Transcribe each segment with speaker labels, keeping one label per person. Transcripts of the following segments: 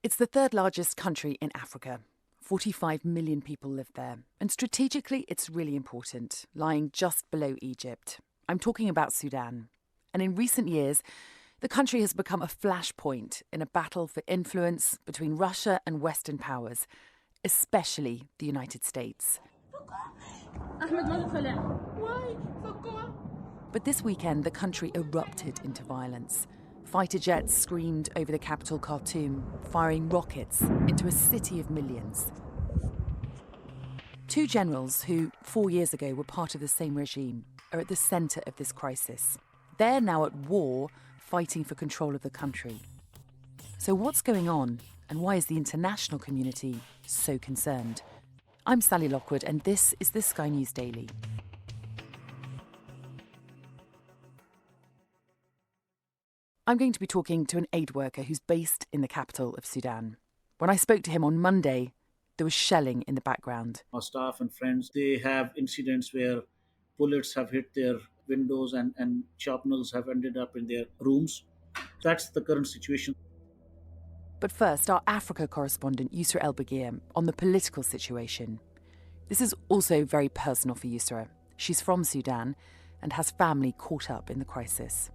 Speaker 1: It's the third largest country in Africa. 45 million people live there. And strategically, it's really important, lying just below Egypt. I'm talking about Sudan. And in recent years, the country has become a flashpoint in a battle for influence between Russia and Western powers, especially the United States. But this weekend, the country erupted into violence. Fighter jets screamed over the capital Khartoum, firing rockets into a city of millions. Two generals who, 4 years ago, were part of the same regime are at the centre of this crisis. They're now at war, fighting for control of the country. So what's going on, and why is the international community so concerned? I'm Sally Lockwood, and this is the Sky News Daily. I'm going to be talking to an aid worker who's based in the capital of Sudan. When I spoke to him on Monday, there was shelling in the background.
Speaker 2: Our staff and friends, they have incidents where bullets have hit their windows and sharpnels have ended up in their rooms. That's the current situation.
Speaker 1: But first, our Africa correspondent, Yousra Elbagir, on the political situation. This is also very personal for Yousra. She's from Sudan and has family caught up in the crisis.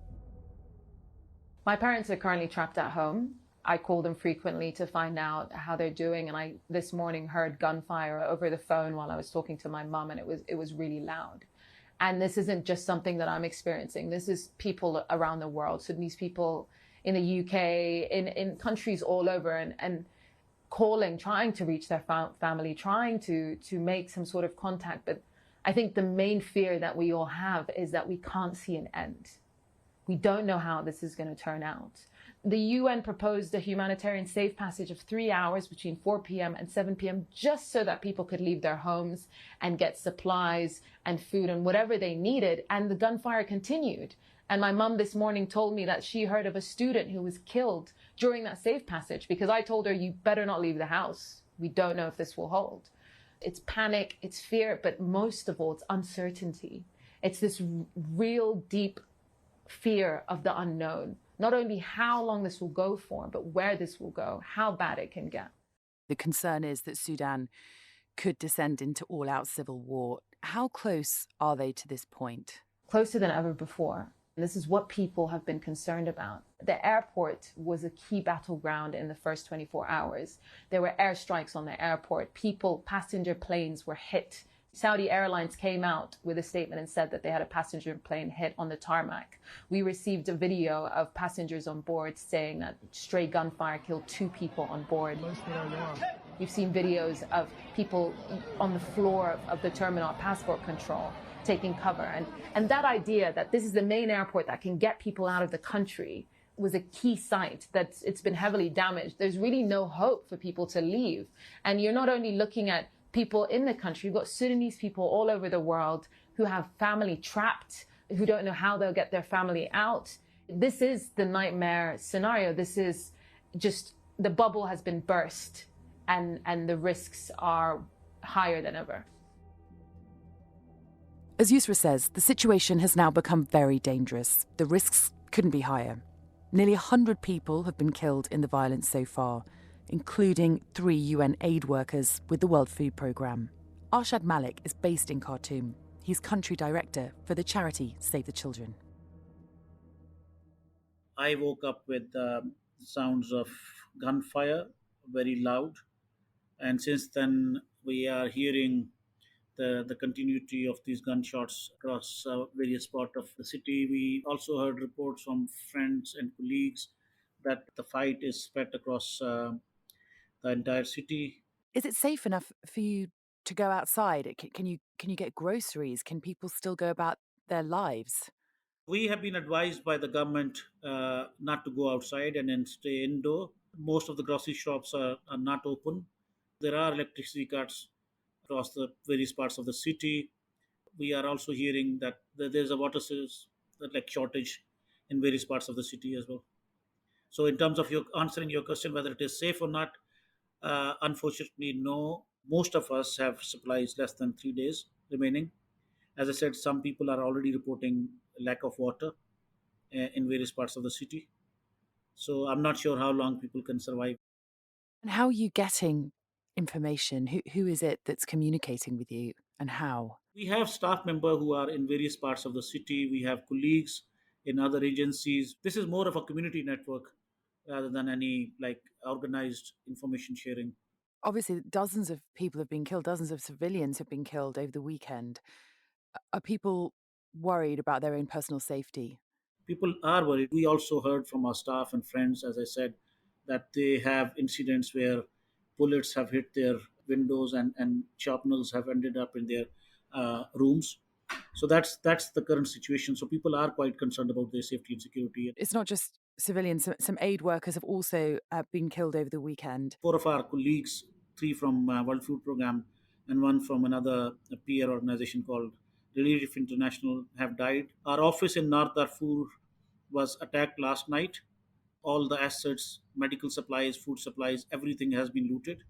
Speaker 3: My parents are currently trapped at home. I call them frequently to find out how they're doing. And I this morning heard gunfire over the phone while I was talking to my mum, and it was really loud. And this isn't just something that I'm experiencing. This is people around the world. Sudanese people in the UK, in countries all over, and calling, trying to reach their family, trying to make some sort of contact. But I think the main fear that we all have is that we can't see an end. We don't know how this is going to turn out. The UN proposed a humanitarian safe passage of 3 hours between 4 p.m. and 7 p.m. just so that people could leave their homes and get supplies and food and whatever they needed. And the gunfire continued. And my mum this morning told me that she heard of a student who was killed during that safe passage because I told her, you better not leave the house. We don't know if this will hold. It's panic, it's fear, but most of all, it's uncertainty. It's this real deep fear of the unknown. Not only how long this will go for, but where this will go, how bad it can get.
Speaker 1: The concern is that Sudan could descend into all-out civil war. How close are they to this point?
Speaker 3: Closer than ever before. And this is what people have been concerned about. The airport was a key battleground in the first 24 hours. There were airstrikes on the airport. Passenger planes were hit. Saudi Airlines came out with a statement and said that they had a passenger plane hit on the tarmac. We received a video of passengers on board saying that stray gunfire killed 2 people on board. We've seen videos of people on the floor of the terminal at passport control taking cover. And that idea that this is the main airport that can get people out of the country was a key site that it's been heavily damaged. There's really no hope for people to leave. And you're not only looking at people in the country, you've got Sudanese people all over the world who have family trapped, who don't know how they'll get their family out. This is the nightmare scenario. This is just, the bubble has been burst and the risks are higher than ever.
Speaker 1: As Yousra says, the situation has now become very dangerous. The risks couldn't be higher. Nearly 100 people have been killed in the violence so far, including 3 UN aid workers with the World Food Programme. Arshad Malik is based in Khartoum. He's country director for the charity Save the Children.
Speaker 2: I woke up with sounds of gunfire, very loud. And since then, we are hearing the continuity of these gunshots across various parts of the city. We also heard reports from friends and colleagues that the fight is spread across the entire city.
Speaker 1: Is it safe enough for you to go outside? Can you get groceries? Can people still go about their lives?
Speaker 2: We have been advised by the government not to go outside and then stay indoor. Most of the grocery shops are not open. There are electricity cuts across the various parts of the city. We are also hearing that there's a water like shortage in various parts of the city as well. So, in terms of your answering your question whether it is safe or not, unfortunately, no. Most of us have supplies less than 3 days remaining. As I said, some people are already reporting lack of water in various parts of the city. So I'm not sure how long people can survive.
Speaker 1: And how are you getting information? Who is it that's communicating with you and how?
Speaker 2: We have staff members who are in various parts of the city. We have colleagues in other agencies. This is more of a community network rather than any like organized information sharing.
Speaker 1: Obviously, dozens of people have been killed, dozens of civilians have been killed over the weekend. Are people worried about their own personal safety?
Speaker 2: People are worried. We also heard from our staff and friends, as I said, that they have incidents where bullets have hit their windows and sharpeners have ended up in their rooms. So that's the current situation. So people are quite concerned about their safety and security.
Speaker 1: It's not just civilians, some aid workers have also been killed over the weekend.
Speaker 2: Four of our colleagues, three from World Food Program and one from another peer organization called Relief International, have died. Our office in North Darfur was attacked last night. All the assets, medical supplies, food supplies, everything has been looted.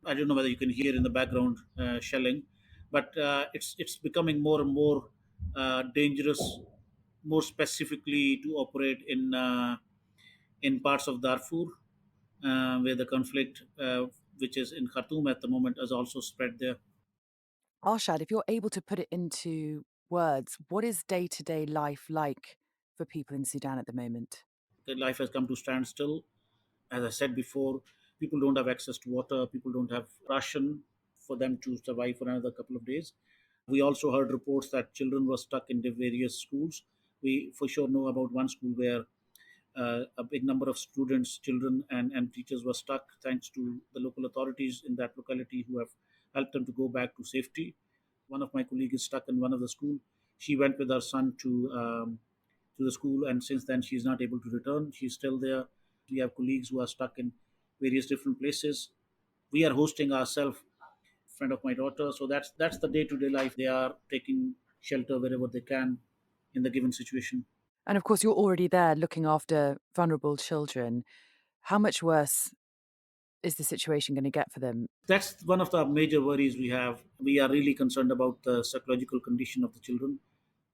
Speaker 2: I don't know whether you can hear in the background shelling, but it's becoming more and more dangerous, more specifically to operate in parts of Darfur where the conflict, which is in Khartoum at the moment, has also spread there.
Speaker 1: Arshad, if you're able to put it into words, what is day to day life like for people in Sudan at the moment?
Speaker 2: The life has come to standstill. As I said before, people don't have access to water, people don't have ration for them to survive for another couple of days. We also heard reports that children were stuck in the various schools. We for sure know about one school where a big number of students, children, and teachers were stuck thanks to the local authorities in that locality who have helped them to go back to safety. One of my colleagues is stuck in one of the school. She went with her son to the school, and since then she's not able to return. She's still there. We have colleagues who are stuck in various different places. We are hosting ourselves, friend of my daughter. So that's the day to day life. They are taking shelter wherever they can in the given situation.
Speaker 1: And of course, you're already there looking after vulnerable children. How much worse is the situation going to get for them?
Speaker 2: That's one of the major worries we have. We are really concerned about the psychological condition of the children.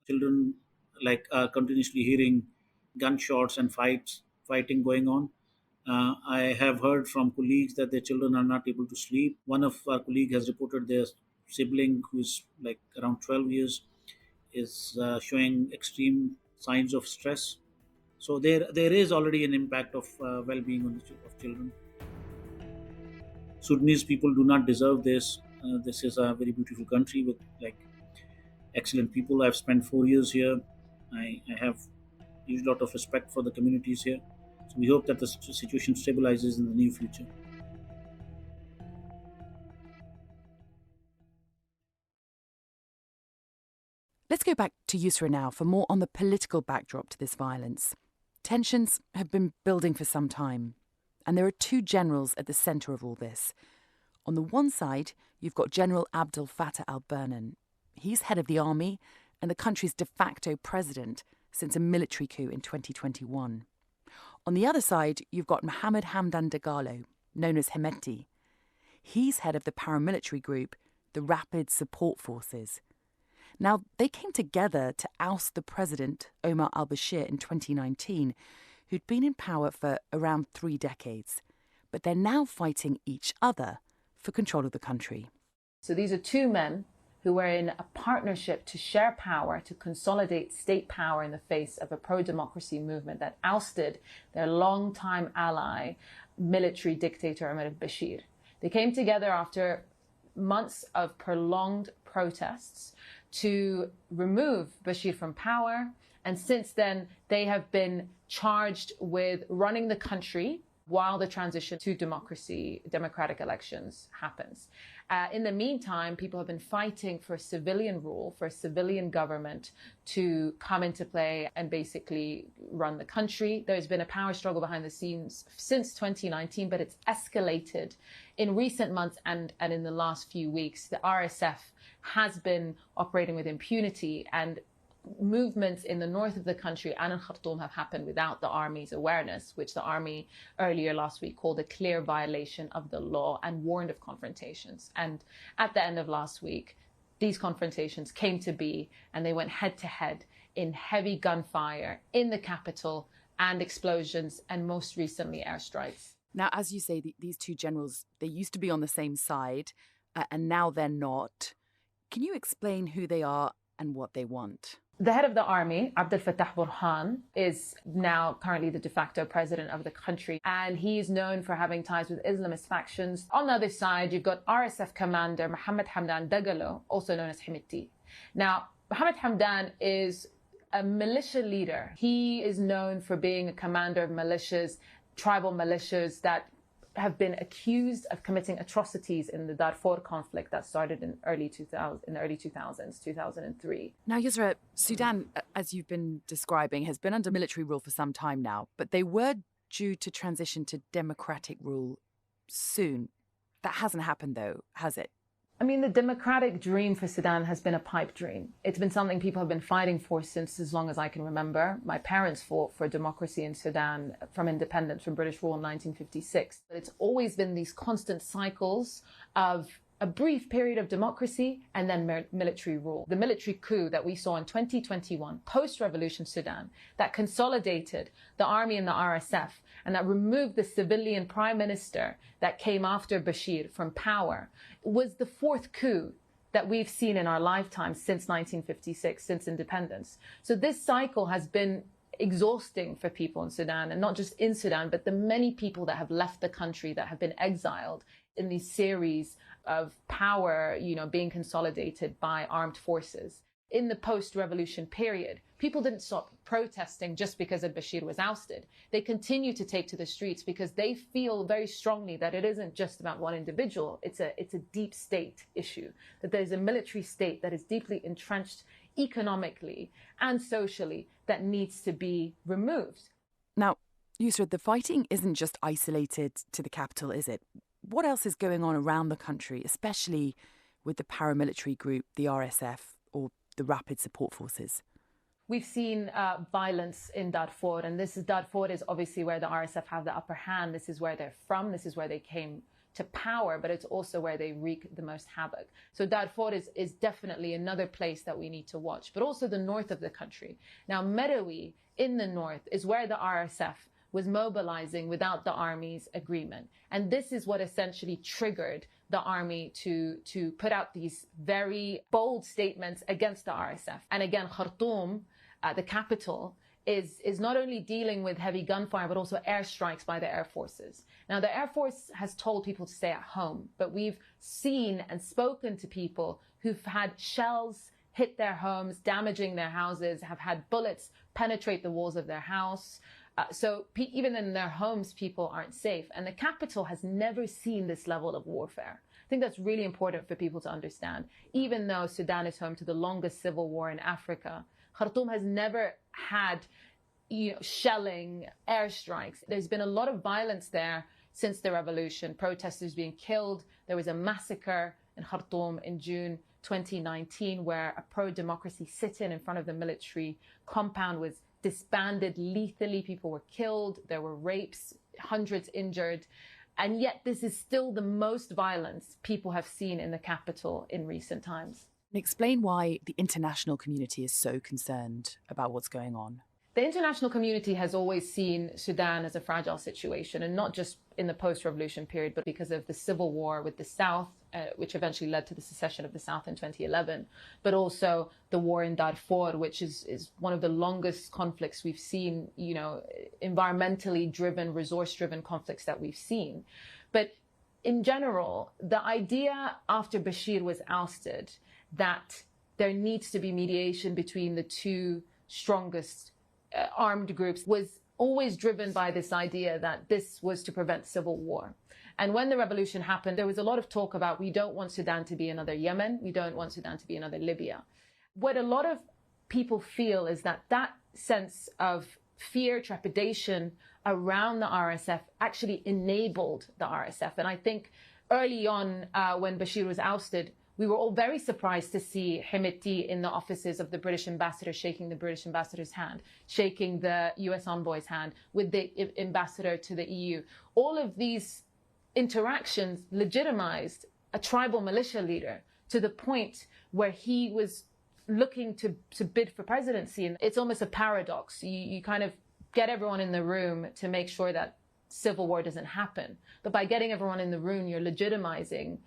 Speaker 2: Children like are continuously hearing gunshots and fighting going on. I have heard from colleagues that their children are not able to sleep. One of our colleagues has reported their sibling, who's like around 12 years, is showing extreme signs of stress. So there is already an impact of well-being of children. Sudanese people do not deserve this. This is a very beautiful country with like excellent people. I've spent 4 years here. I have a huge lot of respect for the communities here. So we hope that the situation stabilizes in the near future.
Speaker 1: Let's go back to Yousra now for more on the political backdrop to this violence. Tensions have been building for some time, and there are two generals at the centre of all this. On the one side, you've got General Abdel Fattah al-Burhan. He's head of the army and the country's de facto president since a military coup in 2021. On the other side, you've got Mohammed Hamdan Dagalo, known as Hemeti. He's head of the paramilitary group, the Rapid Support Forces. Now, they came together to oust the president, Omar al-Bashir, in 2019, who'd been in power for around 3 decades. But they're now fighting each other for control of the country.
Speaker 3: So these are two men who were in a partnership to share power, to consolidate state power in the face of a pro-democracy movement that ousted their longtime ally, military dictator Omar al-Bashir. They came together after months of prolonged protests to remove Bashir from power. And since then, they have been charged with running the country while the transition to democracy, democratic elections happens. In the meantime, people have been fighting for civilian rule, for a civilian government to come into play and basically run the country. There's been a power struggle behind the scenes since 2019, but it's escalated in recent months and in the last few weeks. The RSF has been operating with impunity, and movements in the north of the country and in Khartoum have happened without the army's awareness, which the army earlier last week called a clear violation of the law and warned of confrontations. And at the end of last week, these confrontations came to be, and they went head to head in heavy gunfire in the capital and explosions, and most recently airstrikes.
Speaker 1: Now, as you say, these two generals, they used to be on the same side, and now they're not. Can you explain who they are and what they want?
Speaker 3: The head of the army, Abdel Fattah Burhan, is now currently the de facto president of the country, and he's known for having ties with Islamist factions. On the other side, you've got RSF commander Mohammed Hamdan Dagalo, also known as Hemeti. Now, Mohammed Hamdan is a militia leader. He is known for being a commander of militias, tribal militias that have been accused of committing atrocities in the Darfur conflict that started in the early 2000s, 2003.
Speaker 1: Now, Yousra, Sudan, as you've been describing, has been under military rule for some time now, but they were due to transition to democratic rule soon. That hasn't happened, though, has it?
Speaker 3: I mean, the democratic dream for Sudan has been a pipe dream. It's been something people have been fighting for since as long as I can remember. My parents fought for democracy in Sudan from independence from British rule in 1956. But it's always been these constant cycles of a brief period of democracy and then military rule. The military coup that we saw in 2021, post-revolution Sudan, that consolidated the army and the RSF and that removed the civilian prime minister that came after Bashir from power, was the fourth coup that we've seen in our lifetime since 1956, since independence. So this cycle has been exhausting for people in Sudan, and not just in Sudan, but the many people that have left the country, that have been exiled in these series of power, being consolidated by armed forces. In the post-revolution period, people didn't stop protesting just because Bashir was ousted. They continue to take to the streets because they feel very strongly that it isn't just about one individual. It's a deep state issue, that there's a military state that is deeply entrenched economically and socially that needs to be removed.
Speaker 1: Now, Yousra, the fighting isn't just isolated to the capital, is it? What else is going on around the country, especially with the paramilitary group, the RSF, or the Rapid Support Forces?
Speaker 3: We've seen violence in Darfur, and Darfur is obviously where the RSF have the upper hand. This is where they're from. This is where they came to power, but it's also where they wreak the most havoc. So Darfur is definitely another place that we need to watch, but also the north of the country. Now, Merowe in the north is where the RSF was mobilizing without the army's agreement. And this is what essentially triggered the army to put out these very bold statements against the RSF. And again, Khartoum, the capital, is not only dealing with heavy gunfire, but also airstrikes by the air forces. Now, the Air Force has told people to stay at home, but we've seen and spoken to people who've had shells hit their homes, damaging their houses, have had bullets penetrate the walls of their house. So even in their homes, people aren't safe. And the capital has never seen this level of warfare. I think that's really important for people to understand. Even though Sudan is home to the longest civil war in Africa, Khartoum has never had shelling, airstrikes. There's been a lot of violence there since the revolution, protesters being killed. There was a massacre in Khartoum in June 2019 where a pro-democracy sit-in in front of the military compound was disbanded lethally. People were killed. There were rapes, hundreds injured. And yet this is still the most violence people have seen in the capital in recent times.
Speaker 1: Explain why the international community is so concerned about what's going on.
Speaker 3: The international community has always seen Sudan as a fragile situation, and not just in the post-revolution period, but because of the civil war with the South, which eventually led to the secession of the South in 2011, but also the war in Darfur, which is one of the longest conflicts we've seen, environmentally driven, resource-driven conflicts that we've seen. But in general, the idea after Bashir was ousted that there needs to be mediation between the two strongest armed groups was always driven by this idea that this was to prevent civil war. And when the revolution happened, there was a lot of talk about we don't want Sudan to be another Yemen, we don't want Sudan to be another Libya. What a lot of people feel is that sense of fear, trepidation around the RSF actually enabled the RSF. And I think early on when Bashir was ousted, we were all very surprised to see Hemeti in the offices of the British ambassador, shaking the British ambassador's hand, shaking the US envoy's hand with the ambassador to the EU. All of these interactions legitimized a tribal militia leader to the point where he was looking to bid for presidency. And it's almost a paradox. You kind of get everyone in the room to make sure that civil war doesn't happen. But by getting everyone in the room, you're legitimizing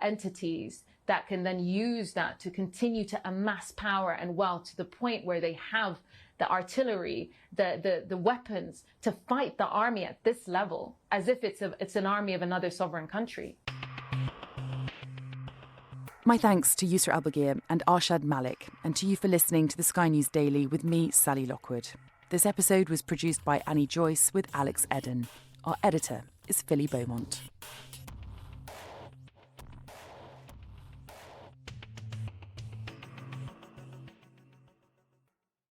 Speaker 3: entities that can then use that to continue to amass power and wealth to the point where they have the artillery, the weapons to fight the army at this level, as if it's an army of another sovereign country.
Speaker 1: My thanks to Yousra Elbagir and Arshad Malik, and to you for listening to the Sky News Daily with me, Sally Lockwood. This episode was produced by Annie Joyce with Alex Eden. Our editor is Philly Beaumont.